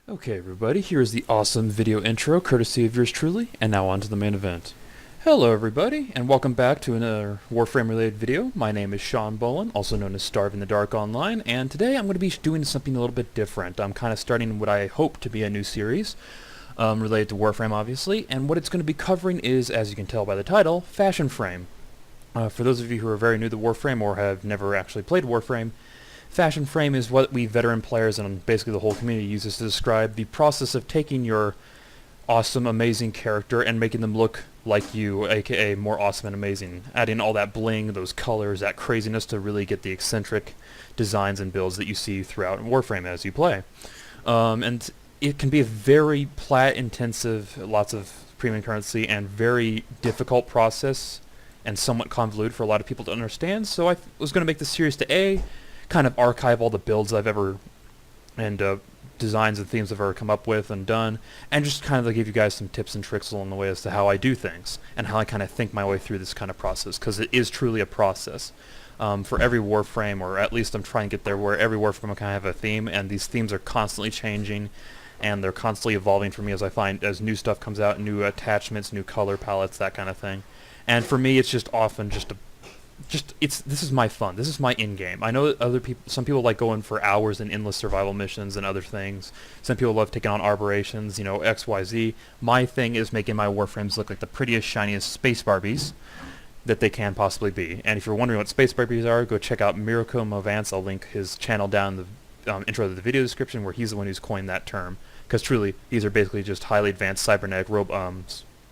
Okay, everybody, here is the awesome video intro courtesy of yours truly, and now on to the main event. Hello, everybody, and welcome back to another Warframe-related video. My name is Sean Bolin, also known as Starve in the Dark Online, and today I'm going to be doing something a little bit different. I'm kind of starting what I hope to be a new series, related to Warframe, obviously, and what it's going to be covering is, as you can tell by the title, Fashionframe. For those of you who are very new to Warframe or have never actually played Warframe, Fashionframe is what we veteran players and basically the whole community uses to describe the process of taking your awesome, amazing character and making them look like you, aka more awesome and amazing. Adding all that bling, those colors, that craziness to really get the eccentric designs and builds that you see throughout Warframe as you play. And it can be a very plat-intensive, lots of premium currency, and very difficult process and somewhat convoluted for a lot of people to understand, so I was going to make this series to kind of archive all the builds I've ever and designs and themes I've ever come up with and done, and just kind of give you guys some tips and tricks along the way as to how I do things and how I kind of think my way through this kind of process, because it is truly a process. For every Warframe, or at least I'm trying to get there, where every Warframe will kind of have a theme, and these themes are constantly changing, and they're constantly evolving for me as I find as new stuff comes out, new attachments, new color palettes, that kind of thing. And for me, it's just often this is my fun. This is my in-game. I know that some people like going for hours in endless survival missions and other things. Some people love taking on arborations, X, Y, Z. My thing is making my Warframes look like the prettiest, shiniest space Barbies that they can possibly be. And if you're wondering what space Barbies are, go check out Miracle Movance. I'll link his channel down in the intro to the video description, where he's the one who's coined that term. Because truly, these are basically just highly advanced cybernetic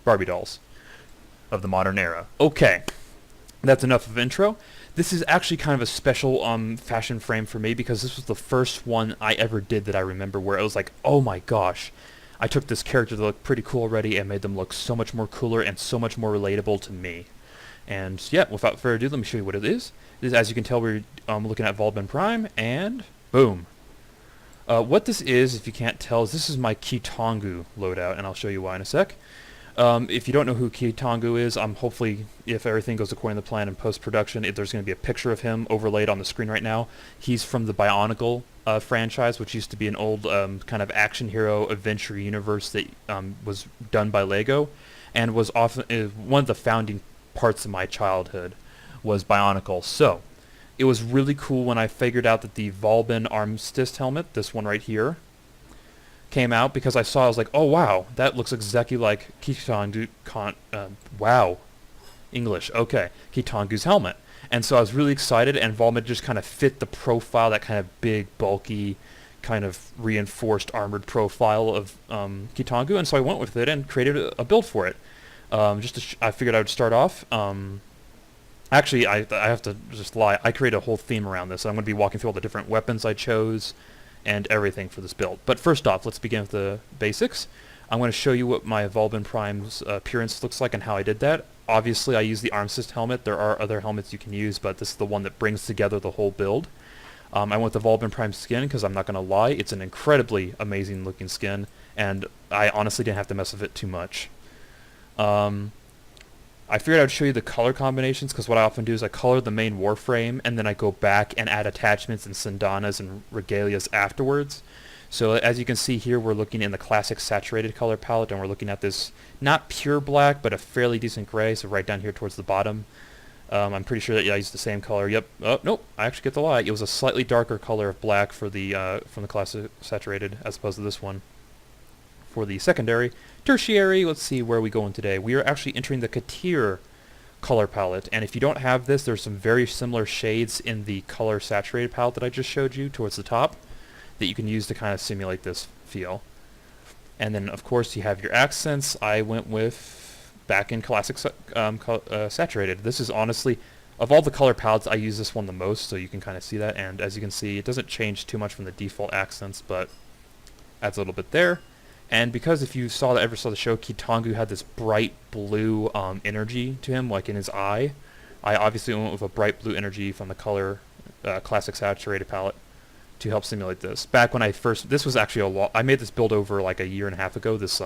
Barbie dolls of the modern era. Okay. That's enough of intro. This is actually kind of a special fashion frame for me, because this was the first one I ever did that I remember where I was like, oh my gosh, I took this character that looked pretty cool already and made them look so much more cooler and so much more relatable to me. And yeah, without further ado, let me show you what it is. As you can tell, we're looking at Volbin Prime, and boom. What this is, if you can't tell, is this is my Keetongu loadout, and I'll show you why in a sec. If you don't know who Keetongu is, hopefully, if everything goes according to plan in post-production, there's going to be a picture of him overlaid on the screen right now. He's from the Bionicle franchise, which used to be an old kind of action hero adventure universe that was done by Lego, and was often one of the founding parts of my childhood was Bionicle. So, it was really cool when I figured out that the Volbin Armistice helmet, this one right here, came out, because I was like, oh wow, that looks exactly like wow, English, okay, Keetongu's helmet. And so I was really excited, and Volbin just kind of fit the profile, that kind of big, bulky, kind of reinforced armored profile of Keetongu, and so I went with it and created a build for it. I figured I would start off. Actually, I have to just lie. I created a whole theme around this. So I'm going to be walking through all the different weapons I chose and everything for this build. But first off, let's begin with the basics. I'm going to show you what my Volbin Prime's appearance looks like and how I did that. Obviously, I used the Armistice helmet. There are other helmets you can use, but this is the one that brings together the whole build. I went with the Volbin Prime skin because I'm not going to lie, it's an incredibly amazing looking skin, and I honestly didn't have to mess with it too much. I figured I'd show you the color combinations, because what I often do is I color the main Warframe, and then I go back and add attachments and sandanas and regalias afterwards. So as you can see here, we're looking in the classic saturated color palette, and we're looking at this not pure black, but a fairly decent gray, so right down here towards the bottom. I'm pretty sure that I used the same color. Yep. Oh, nope. I actually get the lie. It was a slightly darker color of black for the from the classic saturated, as opposed to this one. For the secondary, tertiary, let's see where we going today. We are actually entering the Katir color palette, and if you don't have this, there's some very similar shades in the color saturated palette that I just showed you towards the top that you can use to kind of simulate this feel. And then, of course, you have your accents. I went with back in classic saturated. This is honestly, of all the color palettes, I use this one the most, so you can kind of see that. And as you can see, it doesn't change too much from the default accents, but adds a little bit there. And because if you ever saw the show, Keetongu had this bright blue energy to him, like in his eye. I obviously went with a bright blue energy from the color classic saturated palette to help simulate this. Back when this was actually I made this build over like a year and a half ago, this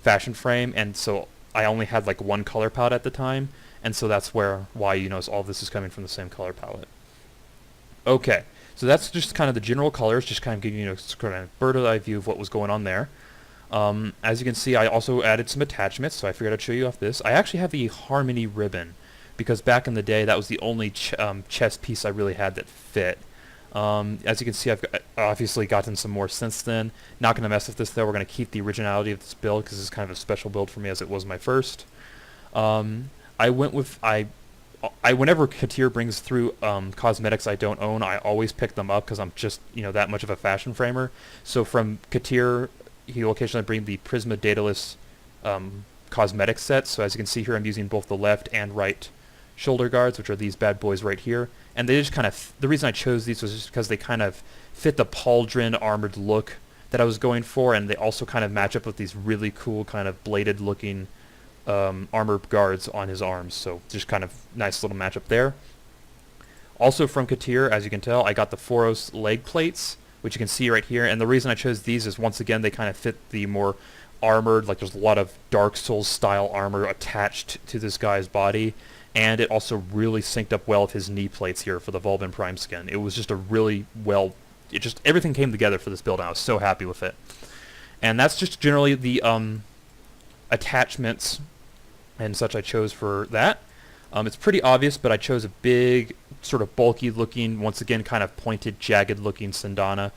fashion frame, and so I only had like one color palette at the time, and so that's why you notice all this is coming from the same color palette. Okay, So that's just kind of the general colors, just kind of giving you a kind of bird's eye view of what was going on there. As you can see, I also added some attachments, so I figured I'd show you off this. I actually have the Harmony ribbon, because back in the day, that was the only chest piece I really had that fit. As you can see, I've obviously gotten some more since then. Not going to mess with this, though. We're going to keep the originality of this build, because this is kind of a special build for me, as it was my first. I went with... whenever Katir brings through cosmetics I don't own, I always pick them up, because I'm just, that much of a fashion framer. So from Katir, he will occasionally bring the Prisma Daedalus cosmetic set. So as you can see here, I'm using both the left and right shoulder guards, which are these bad boys right here. And they just kind of, the reason I chose these was just because they kind of fit the pauldron armored look that I was going for, and they also kind of match up with these really cool kind of bladed looking armor guards on his arms. So just kind of nice little matchup there. Also from Katir, as you can tell, I got the Foros leg plates, which you can see right here. And the reason I chose these is, once again, they kind of fit the more armored, like there's a lot of Dark Souls style armor attached to this guy's body. And it also really synced up well with his knee plates here for the Volbin Prime skin. It was just a really well, everything came together for this build, and I was so happy with it. And that's just generally the attachments and such I chose for that. It's pretty obvious, but I chose a big, sort of bulky looking, once again kind of pointed, jagged looking Sundana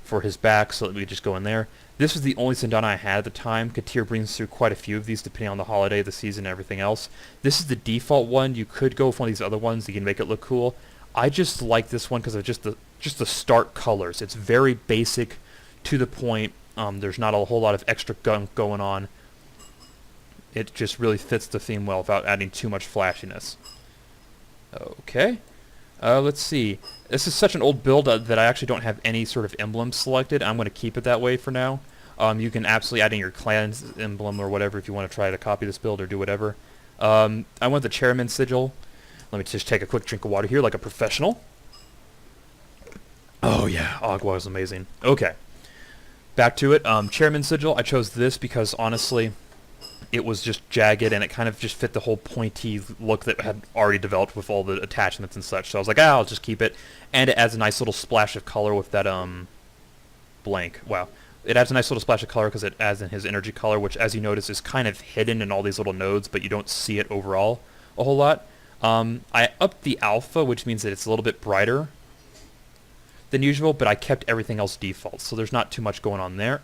for his back, so that we just go in there. This was the only Sundana I had at the time. Katir brings through quite a few of these depending on the holiday, the season, and everything else. This is the default one. You could go with one of these other ones. You can make it look cool. I just like this one because of just the stark colors. It's very basic, to the point. There's not a whole lot of extra gunk going on. It just really fits the theme well without adding too much flashiness. Okay. Let's see. This is such an old build that I actually don't have any sort of emblem selected. I'm going to keep it that way for now. You can absolutely add in your clan's emblem or whatever if you want to try to copy this build or do whatever. I want the chairman sigil. Let me just take a quick drink of water here like a professional. Oh yeah, Agua is amazing. Okay. Back to it. Chairman sigil, I chose this because honestly, it was just jagged, and it kind of just fit the whole pointy look that had already developed with all the attachments and such. So I was like, I'll just keep it. And it adds a nice little splash of color with that, blank. Wow. It adds a nice little splash of color because it adds in his energy color, which, as you notice, is kind of hidden in all these little nodes, but you don't see it overall a whole lot. I upped the alpha, which means that it's a little bit brighter than usual, but I kept everything else default, so there's not too much going on there.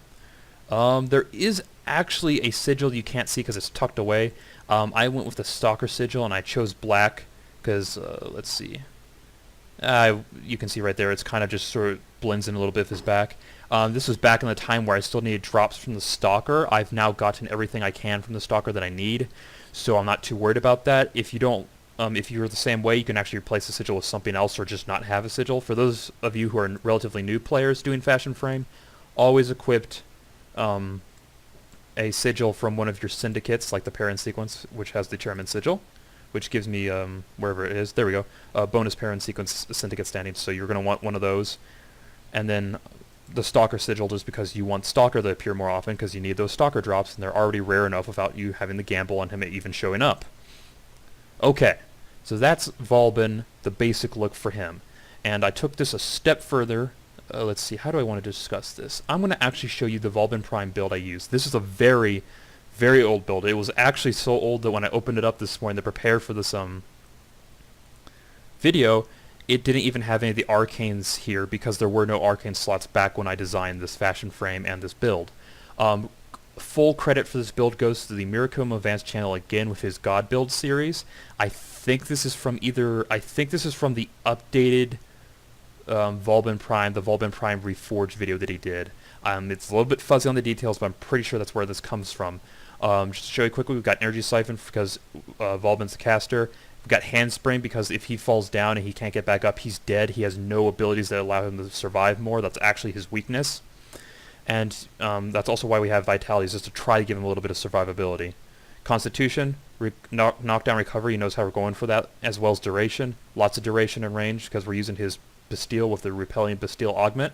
There is actually a sigil you can't see because it's tucked away. I went with the Stalker sigil, and I chose black because, let's see. You can see right there, it's kind of just sort of blends in a little bit of his back. This was back in the time where I still needed drops from the Stalker. I've now gotten everything I can from the Stalker that I need, so I'm not too worried about that. If you don't, if you're the same way, you can actually replace the sigil with something else or just not have a sigil. For those of you who are relatively new players doing Fashion Frame, always equipped a sigil from one of your syndicates, like the Perrin sequence, which has the Chairman sigil, which gives me, wherever it is, there we go, bonus Perrin sequence syndicate standing, so you're going to want one of those. And then the Stalker sigil, just because you want Stalker to appear more often, because you need those Stalker drops, and they're already rare enough without you having the gamble on him even showing up. Okay, so that's Volbin, the basic look for him. And I took this a step further. Let's see, how do I want to discuss this? I'm going to actually show you the Volbin Prime build I used. This is a very, very old build. It was actually so old that when I opened it up this morning to prepare for this video, it didn't even have any of the arcanes here because there were no arcane slots back when I designed this Fashion Frame and this build. Full credit for this build goes to the Miracum Advanced channel again with his God Build series. I think this is from the updated Volbin Prime, the Volbin Prime Reforged video that he did. It's a little bit fuzzy on the details, but I'm pretty sure that's where this comes from. Just to show you quickly, we've got Energy Siphon because Volbin's the caster. We've got Handspring because if he falls down and he can't get back up, he's dead. He has no abilities that allow him to survive more. That's actually his weakness. And that's also why we have Vitality, is just to try to give him a little bit of survivability. Constitution, knockdown recovery, he knows how we're going for that, as well as duration. Lots of duration and range because we're using his Bastille with the Repelling Bastille Augment.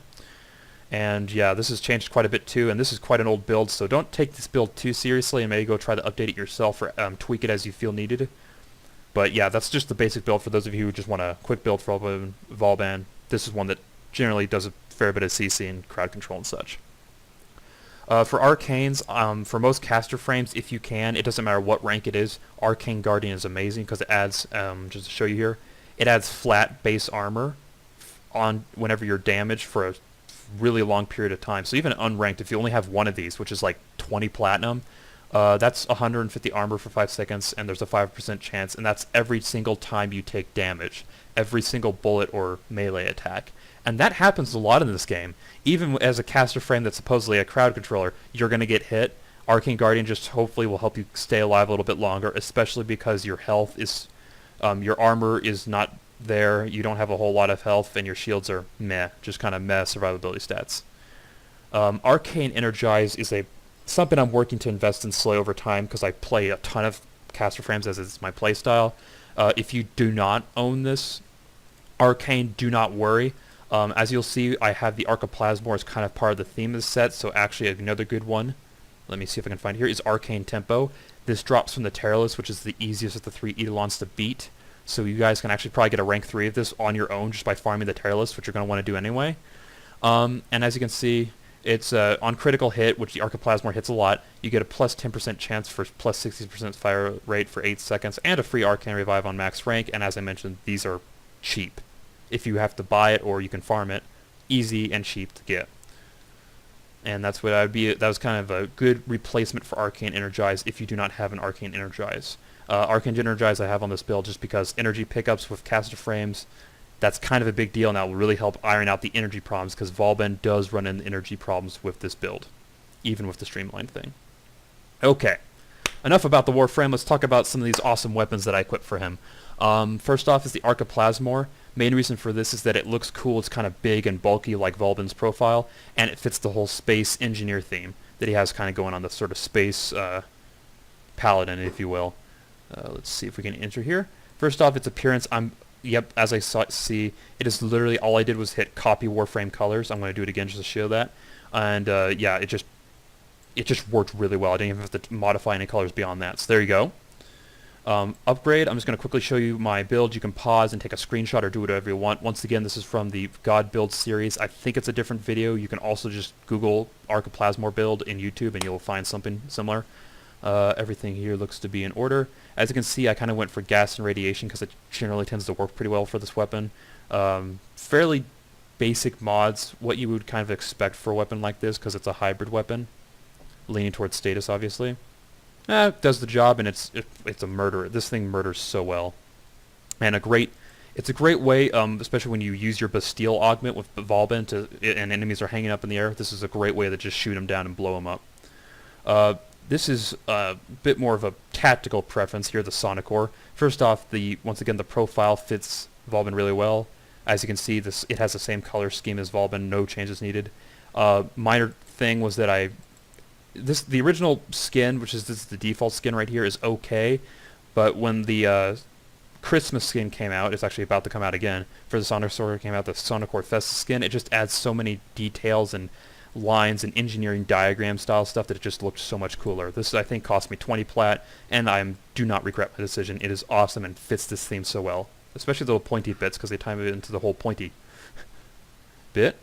And yeah, this has changed quite a bit too, and this is quite an old build, so don't take this build too seriously and maybe go try to update it yourself or tweak it as you feel needed. But yeah, that's just the basic build for those of you who just want a quick build for Volbin. This is one that generally does a fair bit of CC and crowd control and such. For arcanes, for most caster frames, if you can, it doesn't matter what rank it is, Arcane Guardian is amazing because it adds, just to show you here, it adds flat base armor on whenever you're damaged for a really long period of time. So even unranked, if you only have one of these, which is like 20 platinum, that's 150 armor for 5 seconds, and there's a 5% chance, and that's every single time you take damage, every single bullet or melee attack. And that happens a lot in this game. Even as a caster frame that's supposedly a crowd controller, you're going to get hit. Arcane Guardian just hopefully will help you stay alive a little bit longer, especially because your health is, your armor is not there, you don't have a whole lot of health, and your shields are meh, just kind of meh survivability stats. Arcane Energize is something I'm working to invest in slowly over time because I play a ton of caster frames as is my playstyle. If you do not own this Arcane, do not worry. As you'll see, I have the Archiplasmor as kind of part of the theme of the set, so actually another good one, let me see if I can find it here, is Arcane Tempo. This drops from the Terrorless, which is the easiest of the 3 Eidolons to beat, so you guys can actually probably get a rank 3 of this on your own just by farming the Terrorless, which you're going to want to do anyway. And as you can see, it's on critical hit, which the Archiplasmor hits a lot, you get a plus 10% chance for plus 60% fire rate for 8 seconds, and a free Arcane Revive on max rank, and as I mentioned, these are cheap. If you have to buy it or you can farm it, easy and cheap to get. And that's what that was kind of a good replacement for Arcane Energize if you do not have an Arcane Energize. Arcane Energize I have on this build just because energy pickups with caster frames, that's kind of a big deal, and that will really help iron out the energy problems because Vauban does run into energy problems with this build, even with the streamlined thing. Okay, enough about the Warframe, let's talk about some of these awesome weapons that I equipped for him. First off is the Archiplasmor. Main reason for this is that it looks cool, it's kind of big and bulky like Vauban's profile, and it fits the whole space engineer theme that he has kind of going on, the sort of space paladin, if you will. Let's see if we can enter here. First off, its appearance, as I see, it is literally all I did was hit copy Warframe colors. I'm going to do it again just to show that. And yeah, it just worked really well. I didn't even have to modify any colors beyond that. So there you go. Upgrade, I'm just going to quickly show you my build. You can pause and take a screenshot or do whatever you want. Once again, this is from the God Build series. I think it's a different video. You can also just Google Archiplasmor build in YouTube and you'll find something similar. Everything here looks to be in order. As you can see, I kind of went for gas and radiation because it generally tends to work pretty well for this weapon. Fairly basic mods, what you would kind of expect for a weapon like this because it's a hybrid weapon, leaning towards status obviously. It does the job, and it's a murder. This thing murders so well, and it's a great way, especially when you use your Bastille augment with Vauban and enemies are hanging up in the air. This is a great way to just shoot them down and blow them up. This is a bit more of a tactical preference here, the Sonicore. First off, once again the profile fits Vauban really well. As you can see, it has the same color scheme as Vauban, no changes needed. Minor thing was that the original skin, which is the default skin right here, is okay, but when the Christmas skin came out, it's actually about to come out again, for the Sonicore came out, the Sonicore Festus skin, it just adds so many details and lines and engineering diagram style stuff that it just looked so much cooler. This, I think, cost me 20 plat, and I do not regret my decision. It is awesome and fits this theme so well, especially the little pointy bits, because they tie it into the whole pointy bit,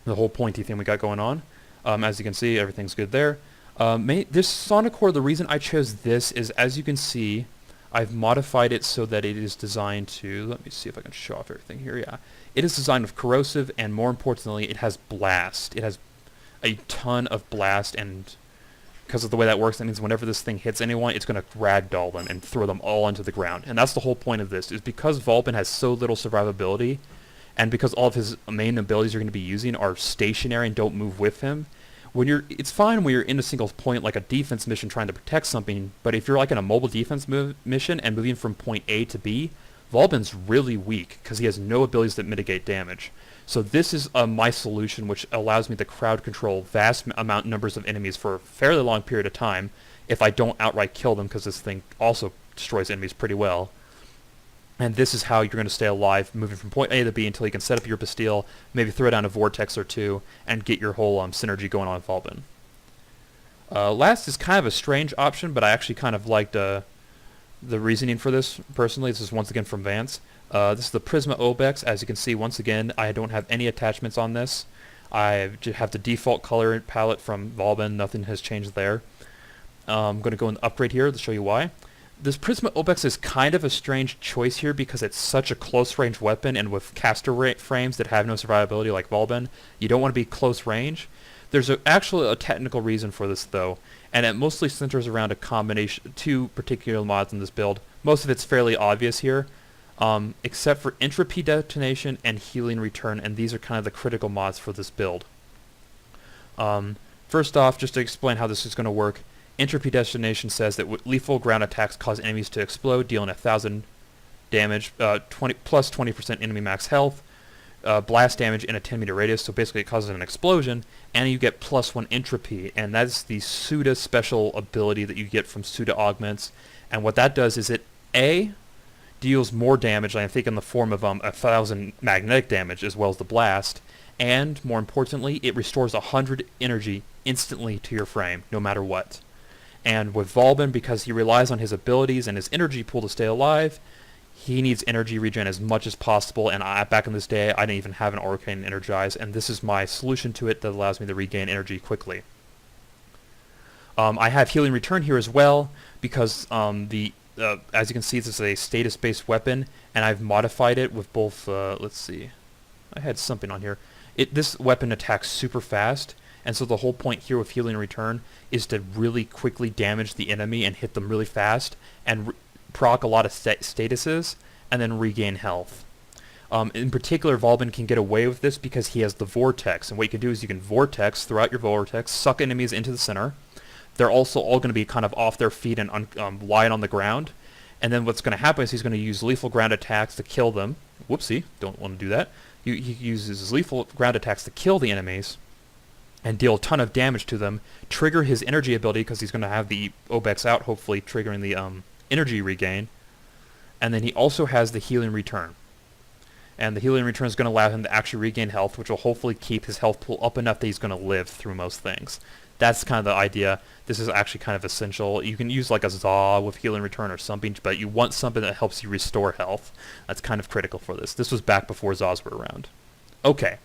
the whole pointy thing we got going on. As you can see, everything's good there. This Sonicore, the reason I chose this is, as you can see, I've modified it so that it is designed to, let me see if I can show off everything here, yeah. It is designed with corrosive, and more importantly, it has blast. It has a ton of blast, and because of the way that works, that means whenever this thing hits anyone, it's going to ragdoll them and throw them all onto the ground. And that's the whole point of this, is because Vauban has so little survivability, and because all of his main abilities you're going to be using are stationary and don't move with him, it's fine when you're in a single point, like a defense mission trying to protect something, but if you're like in a mobile defense mission and moving from point A to B, Vauban's really weak because he has no abilities that mitigate damage. So this is my solution, which allows me to crowd control vast numbers of enemies for a fairly long period of time if I don't outright kill them, because this thing also destroys enemies pretty well. And this is how you're going to stay alive, moving from point A to B until you can set up your Bastille, maybe throw down a Vortex or two, and get your whole synergy going on with Vauban. Last is kind of a strange option, but I actually kind of liked the reasoning for this, personally. This is once again from Vance. This is the Prisma Obex. As you can see, once again, I don't have any attachments on this. I just have the default color palette from Volbin. Nothing has changed there. I'm going to go in the upgrade here to show you why. This Prisma Obex is kind of a strange choice here because it's such a close-range weapon, and with caster frames that have no survivability like Volbin, you don't want to be close range. There's actually a technical reason for this, though, and it mostly centers around a combination, two particular mods in this build. Most of it's fairly obvious here, except for entropy detonation and healing return, and these are kind of the critical mods for this build. First off, just to explain how this is going to work, entropy detonation says that lethal ground attacks cause enemies to explode, dealing 1,000 damage, plus 20% enemy max health, blast damage in a 10-meter radius, so basically it causes an explosion, and you get +1 entropy, and that's the Suda special ability that you get from Suda augments, and what that does is it, A, deals more damage, I think in the form of 1,000 magnetic damage as well as the blast, and more importantly, it restores 100 energy instantly to your frame, no matter what. And with Volbin, because he relies on his abilities and his energy pool to stay alive, he needs energy regen as much as possible, and back in this day, I didn't even have an Arcane Energize, and this is my solution to it that allows me to regain energy quickly. I have Healing Return here as well, because as you can see, this is a status-based weapon, and I've modified it with both, let's see, I had something on here. This weapon attacks super fast, and so the whole point here with Healing Return is to really quickly damage the enemy and hit them really fast, and proc a lot of statuses, and then regain health. In particular, Volbin can get away with this because he has the Vortex, and what you can do is you can Vortex throughout your Vortex, suck enemies into the center. They're also all going to be kind of off their feet and lying on the ground, and then what's going to happen is he's going to use lethal ground attacks to kill them. Whoopsie, don't want to do that. He uses his lethal ground attacks to kill the enemies, and deal a ton of damage to them, trigger his energy ability because he's going to have the Obex out, hopefully triggering the energy regain, and then he also has the Healing Return. And the Healing Return is going to allow him to actually regain health, which will hopefully keep his health pool up enough that he's going to live through most things. That's kind of the idea. This is actually kind of essential. You can use like a Zaw with Healing Return or something, but you want something that helps you restore health. That's kind of critical for this. This was back before Zaws were around. Okay.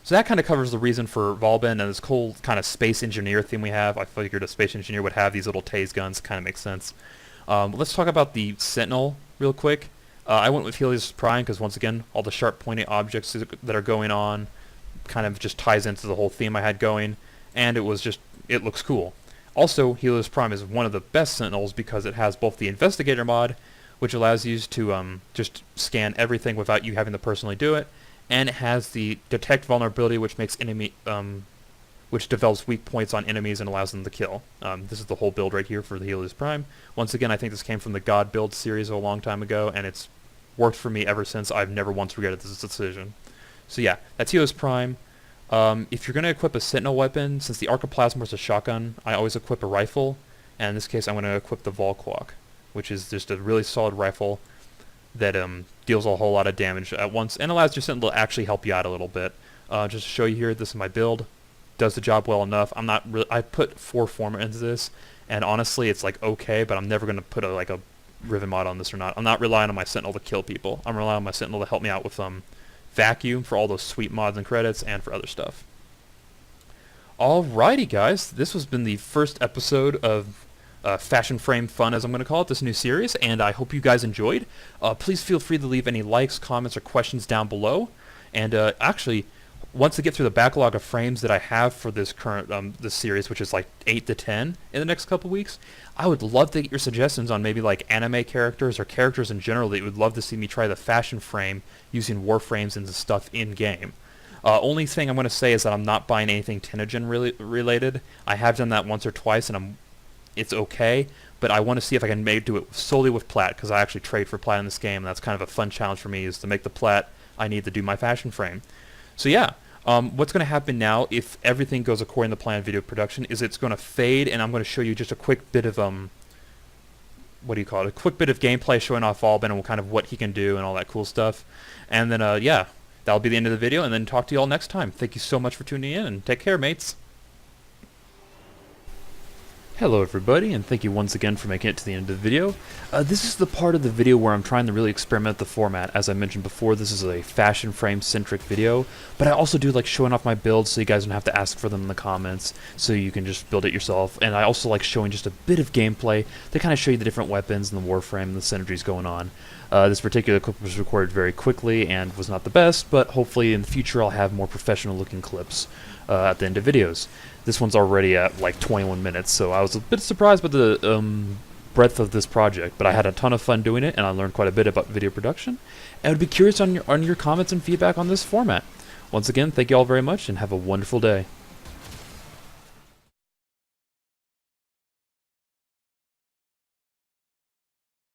So that kind of covers the reason for Volbin and this cool kind of space engineer theme we have. I figured a space engineer would have these little tase guns. Kind of makes sense. Let's talk about the Sentinel real quick. I went with Helios Prime because, once again, all the sharp pointing objects that are going on kind of just ties into the whole theme I had going, and it looks cool. Also, Helios Prime is one of the best Sentinels because it has both the Investigator mod, which allows you to just scan everything without you having to personally do it, and it has the Detect Vulnerability, which makes which develops weak points on enemies and allows them to kill. This is the whole build right here for the Helios Prime. Once again, I think this came from the God build series a long time ago, and it's worked for me ever since. I've never once regretted this decision. So yeah, that's Helios Prime. If you're going to equip a Sentinel weapon, since the Archoplasma is a shotgun, I always equip a rifle, and in this case I'm going to equip the Volquok, which is just a really solid rifle that deals a whole lot of damage at once and allows your Sentinel to actually help you out a little bit. Just to show you here, this is my build. Does the job well enough. I put 4 Forma into this, and honestly it's like okay, but I'm never going to put a Riven mod on this or not. I'm not relying on my Sentinel to kill people. I'm relying on my Sentinel to help me out with Vacuum for all those sweet mods and credits and for other stuff. Alrighty guys, this has been the first episode of Fashionframe Fun, as I'm going to call it, this new series, and I hope you guys enjoyed. Please feel free to leave any likes, comments, or questions down below, and actually, once I get through the backlog of frames that I have for this current this series, which is like 8 to 10 in the next couple weeks, I would love to get your suggestions on maybe like anime characters or characters in general that you would love to see me try the fashion frame using warframes and stuff in game. Only thing I'm going to say is that I'm not buying anything Tenogen related. I have done that once or twice, and it's okay, but I want to see if I can do it solely with plat, because I actually trade for plat in this game, and that's kind of a fun challenge for me, is to make the plat I need to do my fashion frame. So yeah, what's going to happen now, if everything goes according to plan video production, is it's going to fade, and I'm going to show you just a quick bit of, what do you call it, a quick bit of gameplay showing off Volbin and kind of what he can do and all that cool stuff. And then, yeah, that'll be the end of the video, and then talk to you all next time. Thank you so much for tuning in, and take care, mates. Hello everybody, and thank you once again for making it to the end of the video. This is the part of the video where I'm trying to really experiment with the format. As I mentioned before, this is a fashion frame centric video, but I also do like showing off my builds so you guys don't have to ask for them in the comments, so you can just build it yourself. And I also like showing just a bit of gameplay to kind of show you the different weapons and the warframe and the sundries going on. This particular clip was recorded very quickly and was not the best, but hopefully in the future I'll have more professional looking clips at the end of videos. This one's already at like 21 minutes, so I was a bit surprised by the breadth of this project, but I had a ton of fun doing it, and I learned quite a bit about video production. And I would be curious on your comments and feedback on this format. Once again, thank you all very much, and have a wonderful day.